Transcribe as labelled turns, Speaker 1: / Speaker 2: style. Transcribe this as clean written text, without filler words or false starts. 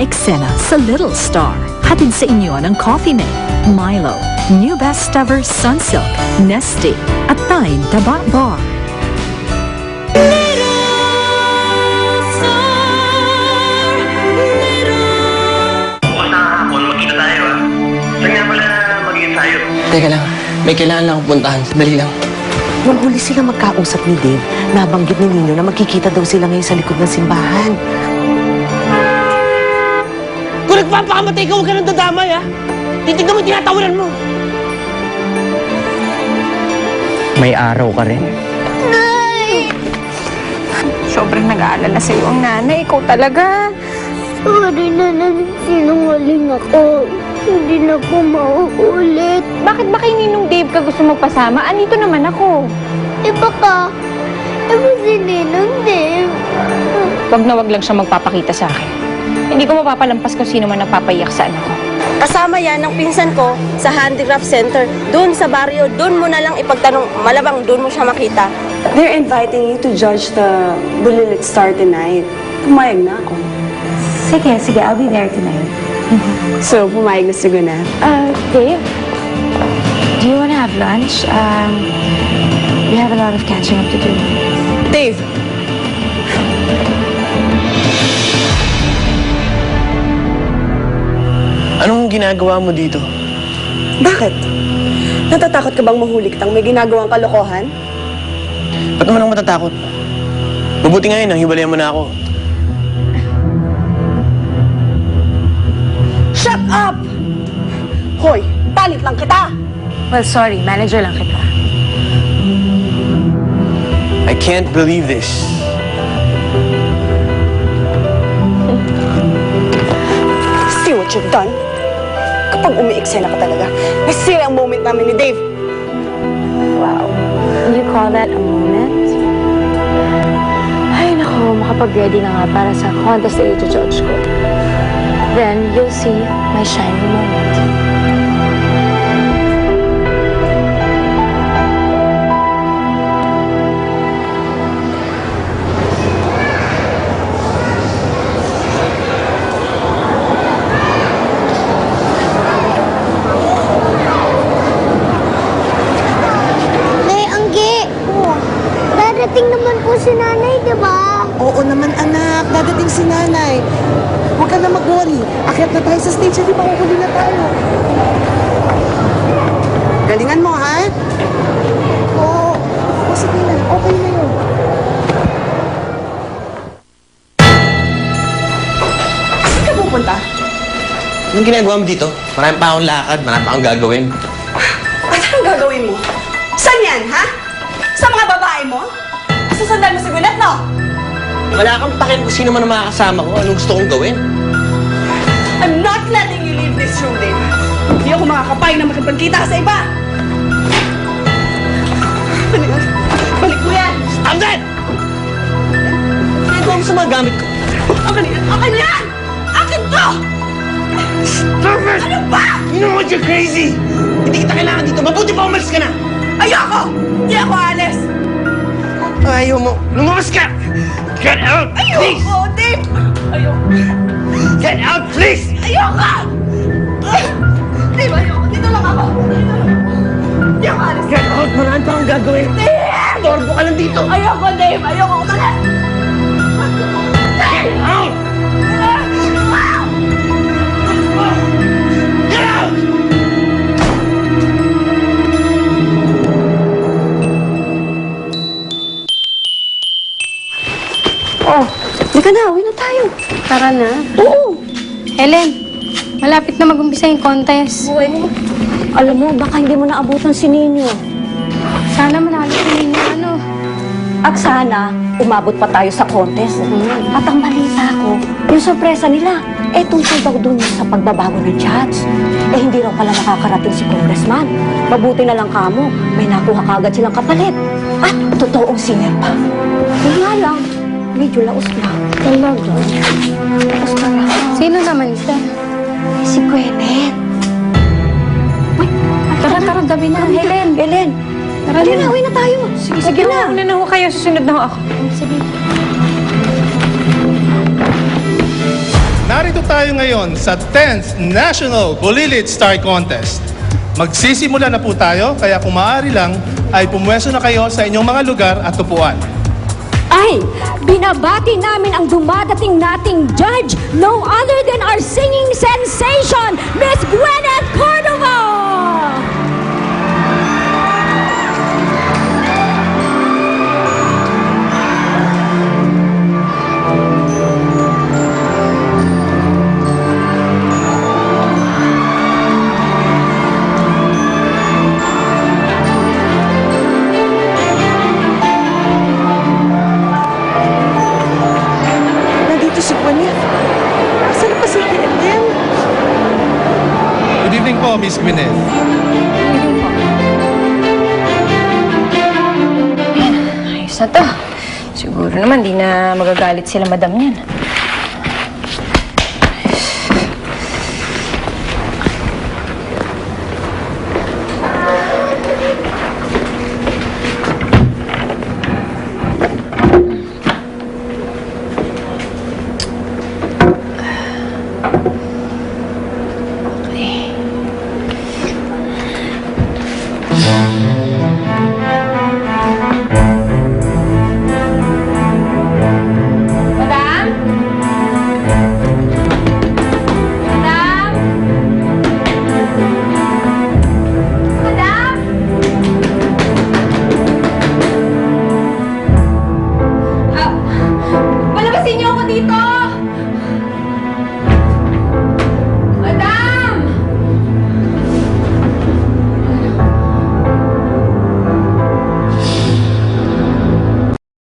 Speaker 1: eksena sa Little Star. Hatid sa inyo ng Coffee Mate, Milo, New Best Ever Sunsilk, Nestle, at Tide Taba Bar.
Speaker 2: Bukas na kahapon, magkita tayo ha. Saan nga pala mag-i-ensayo?
Speaker 3: Teka lang, may kailangan lang akong puntahan. Sandali lang.
Speaker 4: Nung huli sila magkausap ni Dave, nabanggit ni Nino na magkikita daw sila ngayon sa likod ng simbahan.
Speaker 3: Kung nagpapakamatay ka, huwag ka nang dadamay, ha? Titignan mo yung tinatawanan mo. May araw ka rin.
Speaker 5: Sobrang nag-aalala sa'yo ang nanay. Ikaw talaga.
Speaker 6: Sorry na sinungaling ako. Hindi na po mauulit.
Speaker 5: Bakit ba kay Ninong Dave ka gusto magpasama? Andito naman ako.
Speaker 6: Baka si Ninong Dave.
Speaker 5: Wag na wag lang siya magpapakita sa akin. Hindi ko mapapalampas kung sino man nagpapayak sa anak ko.
Speaker 7: Kasama yan ng pinsan ko sa handicraft center. Doon sa baryo, doon mo na lang ipagtanong. Malamang doon mo siya makita.
Speaker 8: They're inviting you to judge the Bulilit Star tonight. Pumayag na ako.
Speaker 5: Sige, I'll be there tonight.
Speaker 8: So, pumayag na si Gunnar.
Speaker 5: Dave, do you wanna have lunch? We have a lot of catching up to do.
Speaker 8: Dave!
Speaker 3: Anong ginagawa mo dito?
Speaker 8: Bakit? Natatakot ka bang mahuli kitang may ginagawang kalokohan?
Speaker 3: Ba't naman ako matatakot? Mabuti ngayon, hiwalayan mo na ako.
Speaker 8: Shut up! Hoy, palit lang kita!
Speaker 5: Well, sorry. Manager lang kita.
Speaker 3: I can't believe this.
Speaker 8: See what you've done? Kapag umiiksena ka talaga, nasira ang moment namin ni Dave.
Speaker 5: Wow. You call that a moment? Ay, naku. Makapag-ready na nga para sa contest na i-judge ko. Then, you'll see my shining moment.
Speaker 6: Nay, Anggi! Darating naman po si nanay, di ba?
Speaker 4: Oo naman anak, dadating si nanay. Huwag ka na mag-worry. Akyat na tayo sa stage, hindi pa huli na tayo. Galingan mo, ha? Oo. O, sige na. Okay na yun.
Speaker 8: Saan ka pupunta?
Speaker 3: Anong ginagawa mo dito? Marami pa akong lakad, marami pa akong gagawin.
Speaker 8: At anong gagawin mo? Saan yan, ha? Sa mga babae mo? Susundan mo si Gunnar, no?
Speaker 3: Wala kang pakialam kung sino man ang makakasama ko. Anong gusto kong gawin?
Speaker 8: I'm not letting you leave this room, Dave. Hindi ako makakapay na makipagkita ka sa iba. Balik mo yan!
Speaker 3: Stop that! Ginagawa mo sa mga gamit ko.
Speaker 8: Akin yan! Akin yan! Akin to!
Speaker 3: Stop it!
Speaker 8: Ano ba?
Speaker 3: You know what? You're crazy! Hindi kita kailangan dito. Mabuti pa umalis ka na!
Speaker 8: Ayoko! Hindi ako alis!
Speaker 3: Ayaw mo. Lumabas ka! Get out, please!
Speaker 8: Ayoko, Dave! Ayoko!
Speaker 3: Get out, please!
Speaker 8: Ayoko! Dave, ayoko! Dito lang ako! Hindi ako alis!
Speaker 3: Get out! Marami pa akong gagawin.
Speaker 8: Dave!
Speaker 3: Torbo ka lang dito.
Speaker 8: Ayoko, Dave! Ayoko! Umalis!
Speaker 3: Get out! Get out!
Speaker 8: Oh, halika na. Uwi na tayo.
Speaker 5: Tara na.
Speaker 8: Oo!
Speaker 5: Helen, malapit na mag-umpisa yung contest.
Speaker 7: Alam mo, baka hindi mo naabutan si Nino.
Speaker 5: Sana manalo si Nino. Ano?
Speaker 7: At sana, umabot pa tayo sa contest. At ang balita ko, yung sorpresa nila, tungkol daw dun sa pagbabago ng judge. Hindi raw pala nakakarating si Congressman. Mabuti na lang kamo, may nakuha kagad silang kapalit. At totoong singer pa. Yun nga lang, medyo laos na.
Speaker 5: Talaga?
Speaker 7: Laos na lang.
Speaker 5: Sino naman ito?
Speaker 7: Si Gwyneth.
Speaker 5: Tara, gabi na.
Speaker 7: Helen,
Speaker 5: Tara
Speaker 7: Sige
Speaker 5: na.
Speaker 7: na, uwi na tayo. Sige na.
Speaker 5: Una na ho kayo, susunod na ho ako.
Speaker 7: Sige.
Speaker 9: Narito tayo ngayon sa 10th National Bulilit Star Contest. Magsisimula na po tayo, kaya kung maaari lang, ay pumwesto na kayo sa inyong mga lugar at upuan.
Speaker 7: Ay, binabati namin ang dumadating nating judge, no other than our singing sensation, Miss Gwyneth Cordova!
Speaker 4: Nandito si Gwyneth. Asan na pa si Eden?
Speaker 9: Good evening po, Miss Gwyneth.
Speaker 5: Ayos na to. Siguro naman di na magagalit sila madam niyan.